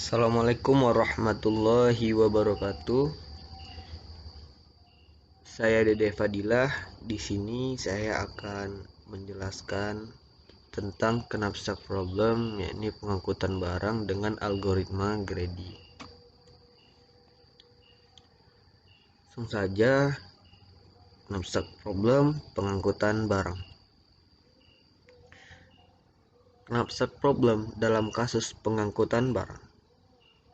Assalamualaikum warahmatullahi wabarakatuh. Saya Dede Fadilah. Di sini saya akan menjelaskan tentang Knapsack problem, yakni pengangkutan barang dengan algoritma Grady. Langsung saja, Knapsack problem pengangkutan barang. Knapsack problem dalam kasus pengangkutan barang.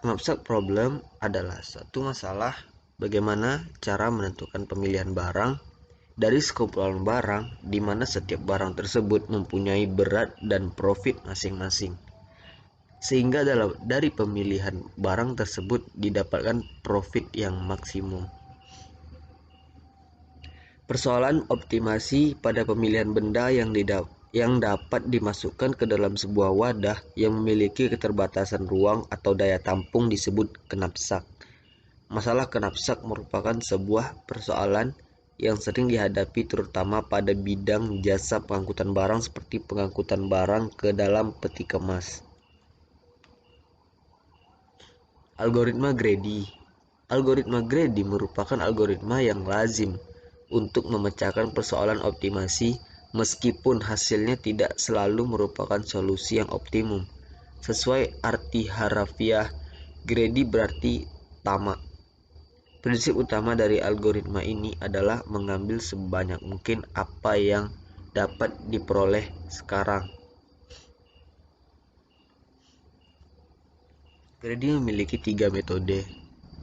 Knapsack problem adalah suatu masalah bagaimana cara menentukan pemilihan barang dari sekumpulan barang di mana setiap barang tersebut mempunyai berat dan profit masing-masing. Sehingga dari pemilihan barang tersebut didapatkan profit yang maksimum. Persoalan optimasi pada pemilihan benda yang dapat dimasukkan ke dalam sebuah wadah yang memiliki keterbatasan ruang atau daya tampung disebut knapsack. Masalah knapsack merupakan sebuah persoalan yang sering dihadapi terutama pada bidang jasa pengangkutan barang seperti pengangkutan barang ke dalam peti kemas. Algoritma Grady. Algoritma Grady merupakan algoritma yang lazim untuk memecahkan persoalan optimasi meskipun hasilnya tidak selalu merupakan solusi yang optimum. Sesuai arti harafiah, Grady berarti tamak. Prinsip utama dari algoritma ini adalah mengambil sebanyak mungkin apa yang dapat diperoleh sekarang. Grady memiliki 3 metode.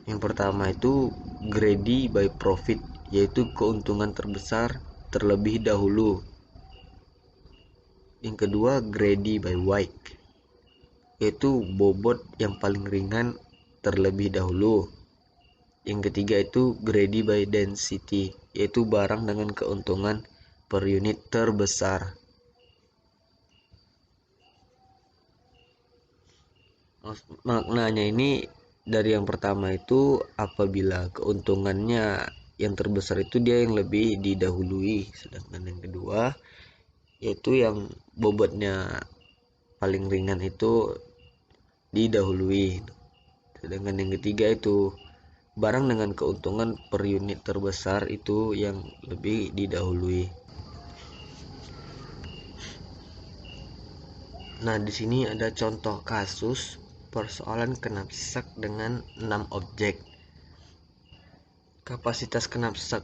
Yang pertama itu Grady by profit, yaitu keuntungan terbesar terlebih dahulu. Yang kedua Grady by weight, yaitu bobot yang paling ringan terlebih dahulu. Yang ketiga itu Grady by density, yaitu barang dengan keuntungan per unit terbesar. Maknanya ini dari yang pertama itu apabila keuntungannya yang terbesar itu dia yang lebih didahului, sedangkan yang kedua yaitu yang bobotnya paling ringan itu didahului, sedangkan yang ketiga itu barang dengan keuntungan per unit terbesar itu yang lebih didahului. Nah, di sini ada contoh kasus persoalan knapsack dengan 6 objek. Kapasitas knapsack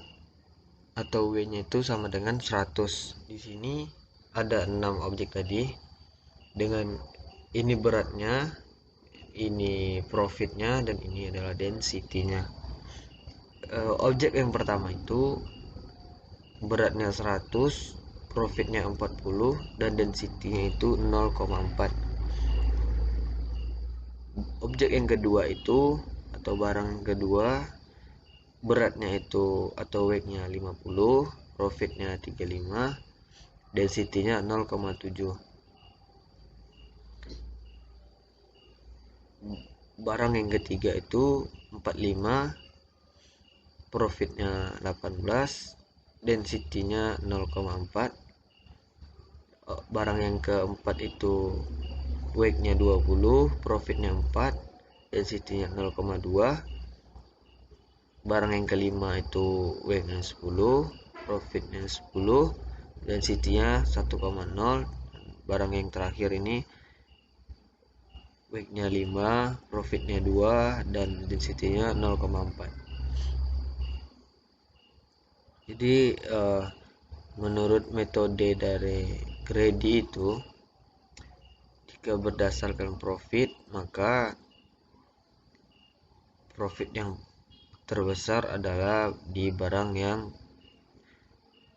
atau W-nya itu sama dengan 100. Di sini ada 6 objek tadi. Dengan ini beratnya, ini profitnya, dan ini adalah density-nya. Objek yang pertama itu beratnya 100, profitnya 40, dan density-nya itu 0,4. Objek yang kedua itu atau barang yang kedua beratnya itu atau weight-nya 50, profitnya 35, density-nya 0,7. Barang yang ketiga itu 45, profitnya 18, density-nya 0,4. Barang yang keempat itu weight-nya 20, profitnya 4, density-nya 0,2. Barang yang kelima itu weight-nya 10, profitnya 10, density-nya 1,0. Barang yang terakhir ini weight-nya 5, profitnya 2, dan density-nya 0,4. Jadi menurut metode dari Grady itu, jika berdasarkan profit, maka profit yang terbesar adalah di barang yang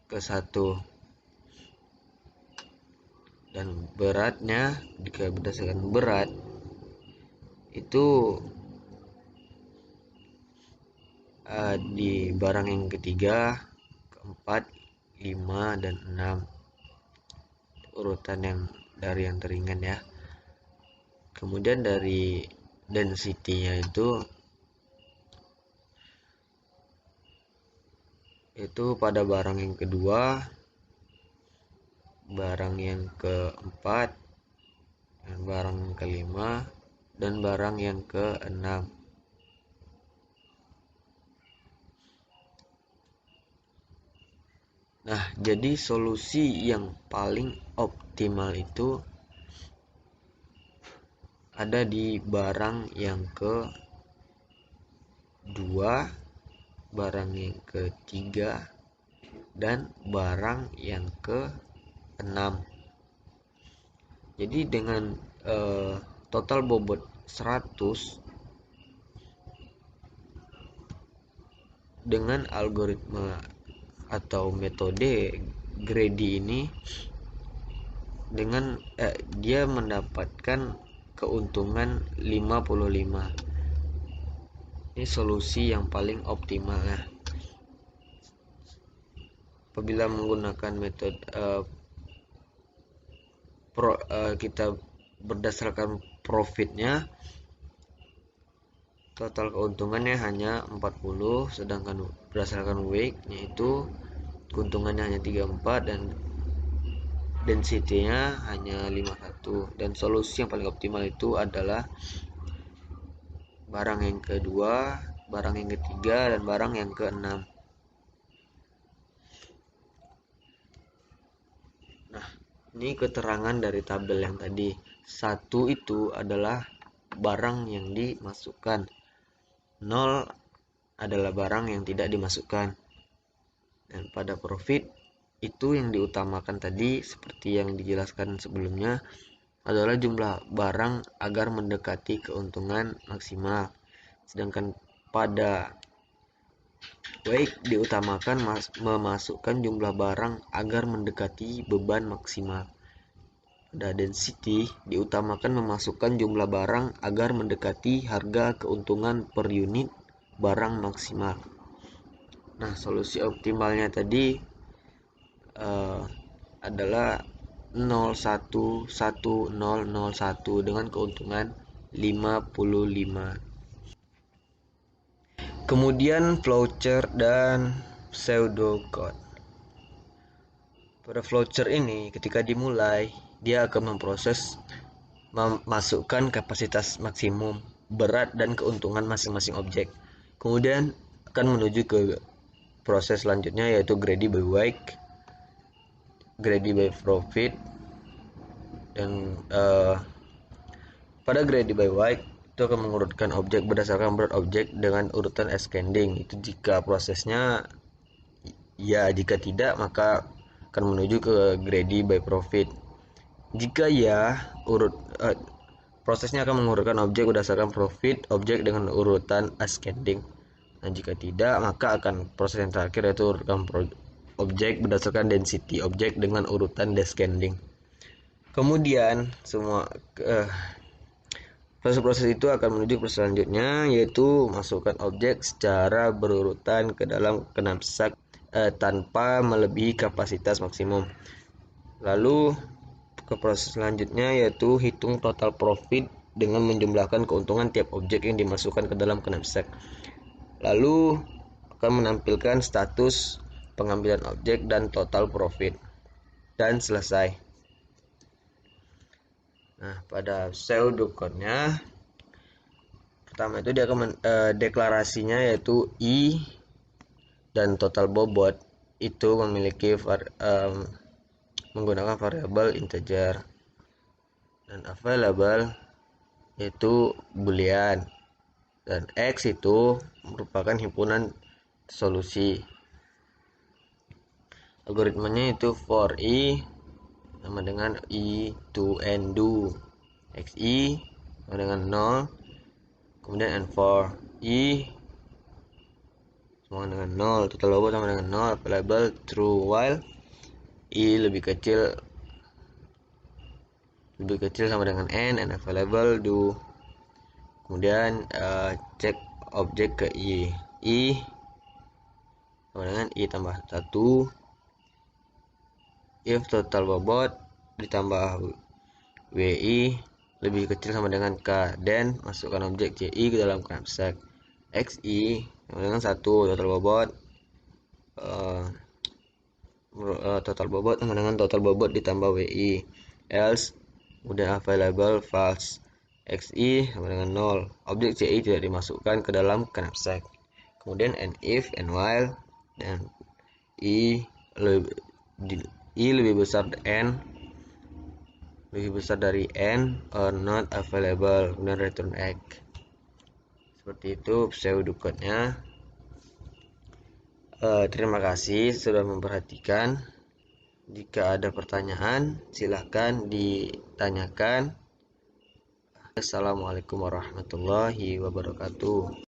ke-1, dan beratnya jika berdasarkan berat itu di barang yang ketiga, keempat, 5, dan 6, urutan yang dari yang teringan ya. Kemudian dari density-nya itu pada barang yang kedua, barang yang keempat, dan barang yang kelima, dan barang yang ke-6. Nah, jadi solusi yang paling optimal itu ada di barang yang ke-2, barang yang ke-3, dan barang yang ke-6. Jadi dengan total bobot 100, dengan algoritma atau metode greedy ini, dengan dia mendapatkan keuntungan 55. Ini solusi yang paling optimal ya. Apabila menggunakan metode kita berdasarkan profitnya, total keuntungannya hanya 40, sedangkan berdasarkan weight-nya itu keuntungannya hanya 34 dan density-nya hanya 51. Dan solusi yang paling optimal itu adalah barang yang kedua, barang yang ketiga, dan barang yang ke-6. Nah, ini keterangan dari tabel yang tadi. 1 itu adalah barang yang dimasukkan, 0 adalah barang yang tidak dimasukkan. Dan pada profit itu yang diutamakan tadi, seperti yang dijelaskan sebelumnya, adalah jumlah barang agar mendekati keuntungan maksimal. Sedangkan pada weight diutamakan memasukkan jumlah barang agar mendekati beban maksimal. Pada density diutamakan memasukkan jumlah barang agar mendekati harga keuntungan per unit barang maksimal. Nah, solusi optimalnya tadi adalah 011001 dengan keuntungan 55. Kemudian flowchart dan pseudocode. Pada flowchart ini ketika dimulai, dia akan memproses memasukkan kapasitas maksimum, berat, dan keuntungan masing-masing objek. Kemudian akan menuju ke proses selanjutnya, yaitu greedy by weight, greedy by profit. Dan pada greedy by weight itu akan mengurutkan objek berdasarkan berat objek dengan urutan ascending. Itu jika prosesnya ya, jika tidak maka akan menuju ke greedy by profit. Jika ya, prosesnya akan mengurutkan objek berdasarkan profit objek dengan urutan ascending. Nah, jika tidak maka akan proses yang terakhir, yaitu urutkan objek berdasarkan density objek dengan urutan descending. Kemudian semua proses-proses itu akan menuju ke selanjutnya, yaitu masukkan objek secara berurutan ke dalam knapsack tanpa melebihi kapasitas maksimum. Lalu ke proses selanjutnya, yaitu hitung total profit dengan menjumlahkan keuntungan tiap objek yang dimasukkan ke dalam knapsack. Lalu akan menampilkan status pengambilan objek dan total profit, dan selesai. Nah, pada pseudocode-nya pertama itu dia akan deklarasinya yaitu I dan total bobot itu memiliki menggunakan variabel integer, dan available yaitu boolean, dan X itu merupakan himpunan solusi. Algoritmanya itu for I sama dengan I to N do, XI sama dengan 0, kemudian N for I sama dengan 0, total bobot sama dengan 0, available true while I lebih kecil sama dengan N, and available do. Kemudian cek objek ke I sama dengan I tambah 1, if total bobot ditambah WI lebih kecil sama dengan K, dan masukkan objek CI ke dalam knapsack. XI sama dengan 1, total bobot sama dengan total bobot ditambah WI, else udah available false, xi sama dengan 0. Objek ci tidak dimasukkan ke dalam knapsack. Kemudian and if and while dan i lebih besar dari n or not available, kemudian return X. Seperti itu pseudocode-nya. Terima kasih sudah memperhatikan. Jika ada pertanyaan silahkan ditanyakan. Assalamualaikum warahmatullahi wabarakatuh.